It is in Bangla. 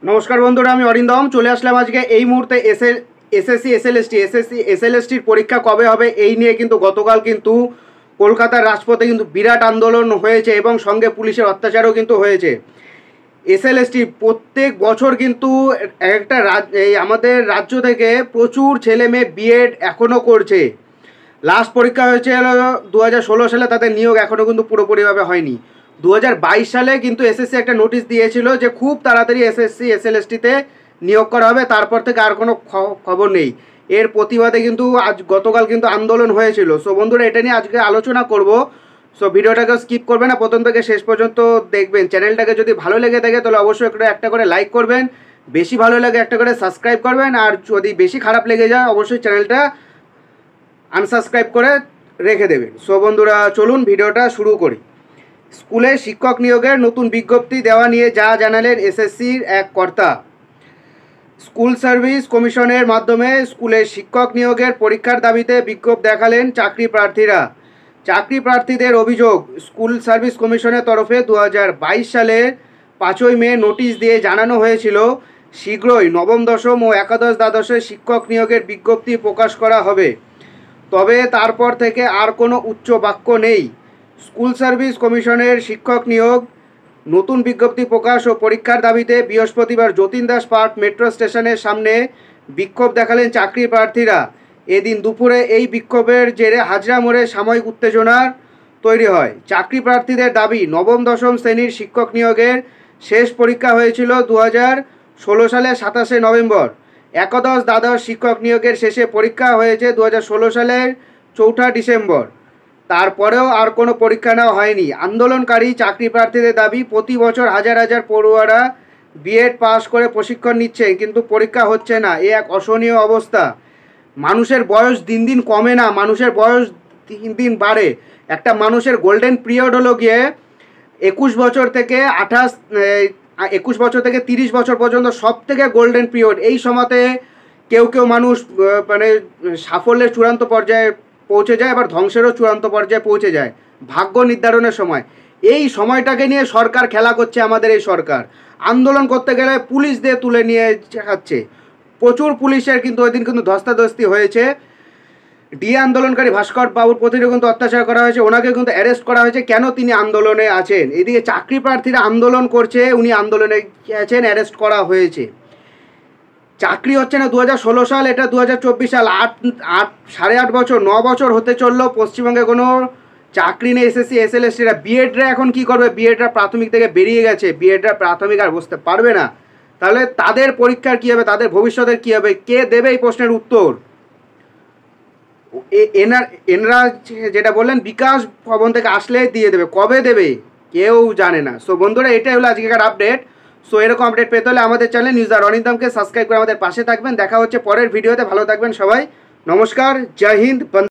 নমস্কার বন্ধুরা, আমি অরিন্দম চলে আসলাম আজকে এই মুহূর্তে এসএসসি এসএলএসটির পরীক্ষা কবে হবে এই নিয়ে। কিন্তু গতকাল কিন্তু কলকাতার রাজপথে কিন্তু বিরাট আন্দোলন হয়েছে এবং সঙ্গে পুলিশের অত্যাচারও কিন্তু হয়েছে। এসএলএসটি প্রত্যেক বছর কিন্তু একটা এই আমাদের রাজ্য থেকে প্রচুর ছেলে মেয়ে বিএড এখনও করছে। লাস্ট পরীক্ষা হয়েছে 2016 সালে, তাদের নিয়োগ এখনও কিন্তু পুরোপুরিভাবে হয়নি। 2022 সালে কিন্তু এসএসসি একটা নোটিশ দিয়েছিল যে খুব তাড়াতাড়ি এসএসসি এসএলএসটিতে নিয়োগ করা হবে, তারপর থেকে আর কোনো খবর নেই। এর প্রতিবাদে কিন্তু গতকাল কিন্তু আন্দোলন হয়েছিল। সো বন্ধুরা, এটা নিয়ে আজকে আলোচনা করব। সো ভিডিওটাকে স্কিপ করবেন না, প্রথম থেকে শেষ পর্যন্ত দেখবেন। চ্যানেলটাকে যদি ভালো লেগে থাকে তাহলে অবশ্যই একটা করে লাইক করবেন, বেশি ভালো লাগে একটা করে সাবস্ক্রাইব করবেন, আর যদি বেশি খারাপ লেগে যায় অবশ্যই চ্যানেলটা আনসাবস্ক্রাইব করে রেখে দেবেন। সো বন্ধুরা, চলুন ভিডিওটা শুরু করি। স্কুলে শিক্ষক নিয়োগের নতুন বিজ্ঞপ্তি দেওয়া নিয়ে যা জানালেন এসএসসির এক কর্তা। স্কুল সার্ভিস কমিশনের মাধ্যমে স্কুলে শিক্ষক নিয়োগের পরীক্ষার দাবিতে বিক্ষোভ দেখালেন চাকরি প্রার্থীরা। চাকরি প্রার্থীদের অভিযোগ, স্কুল সার্ভিস কমিশনের তরফে 2022 সালের 5ই মে নোটিশ দিয়ে জানানো হয়েছিল শীঘ্রই নবম দশম ও একাদশ দ্বাদশের শিক্ষক নিয়োগের বিজ্ঞপ্তি প্রকাশ করা হবে। তবে তারপর থেকে আর কোনো উচ্চ বাক্য নেই। স্কুল সার্ভিস কমিশনের শিক্ষক নিয়োগ নতুন বিজ্ঞপ্তি প্রকাশ ও পরীক্ষার দাবিতে বৃহস্পতিবার যতীন দাস পার্ক মেট্রো স্টেশনের সামনে বিক্ষোভ দেখালেন চাকরি প্রার্থীরা। এদিন দুপুরে এই বিক্ষোভের জেরে হাজরা মোড়ে সাময়িক উত্তেজনার তৈরি হয়। চাকরি প্রার্থীদের দাবি, নবম দশম শ্রেণীর শিক্ষক নিয়োগের শেষ পরীক্ষা হয়েছিল 2016 সালের 27শে নভেম্বর। একাদশ দ্বাদশ শিক্ষক নিয়োগের শেষে পরীক্ষা হয়েছে 2016 সালের 4 ডিসেম্বর। তারপরেও আর কোনো পরীক্ষা নেওয়া হয়নি। আন্দোলনকারী চাকরি প্রার্থীদের দাবি, প্রতি বছর হাজার হাজার পড়ুয়ারা বিএড পাস করে প্রশিক্ষণ নিচ্ছেন, কিন্তু পরীক্ষা হচ্ছে না। এ এক অসহনীয় অবস্থা। মানুষের বয়স দিন দিন কমে না, মানুষের বয়স দিন দিন বাড়ে। একটা মানুষের গোল্ডেন পিরিয়ড হলো গিয়ে 21 বছর থেকে 21 বছর থেকে 30 বছর পর্যন্ত সব থেকে গোল্ডেন পিরিয়ড। এই সময়তে কেউ কেউ মানুষ মানে সাফল্যের চূড়ান্ত পর্যায়ে পৌঁছে যায়, আবার ধ্বংসেরও চূড়ান্ত পর্যায়ে পৌঁছে যায় ভাগ্য নির্ধারণের সময়। এই সময়টাকে নিয়ে সরকার খেলা করছে। আমাদের এই সরকার আন্দোলন করতে গেলে পুলিশ দিয়ে তুলে নিয়ে যাচ্ছে। প্রচুর পুলিশের কিন্তু ওই দিন কিন্তু ধস্তাধস্তি হয়েছে। ডিএ আন্দোলনকারী ভাস্কর বাবুর প্রতিও কিন্তু অত্যাচার করা হয়েছে, ওনাকে কিন্তু অ্যারেস্ট করা হয়েছে। কেন? তিনি আন্দোলনে আছেন। এদিকে চাকরি প্রার্থীরা আন্দোলন করছে, উনি আন্দোলনে আছেন, অ্যারেস্ট করা হয়েছে। চাকরি হচ্ছে না 2016 সাল, এটা 2024 সাল। 8.5 বছর 9 বছর হতে চললো, পশ্চিমবঙ্গে কোনো চাকরি নেই। এসএসসি এসএলএসটিরা বিএডরা এখন কি করবে? বিএডরা প্রাথমিক থেকে বেরিয়ে গেছে, বিএডরা প্রাথমিক আর বসতে পারবে না। তাহলে তাদের পরীক্ষার কী হবে? তাদের ভবিষ্যতের কী হবে? কে দেবে এই প্রশ্নের উত্তর? এনারা যেটা বললেন বিকাশ ভবন থেকে আসলে দিয়ে দেবে, কবে দেবে কেউ জানে না। সো বন্ধুরা, এটাই হলো আজকের আপডেট। সো এরকম আপডেট পেতে হলে আমাদের চ্যানেল নিউজ আর অরিন্দমকে সাবস্ক্রাইব করে আমাদের পাশে থাকবেন। দেখা হচ্ছে পরের ভিডিওতে। ভালো থাকবেন সবাই। নমস্কার, জয় হিন্দ।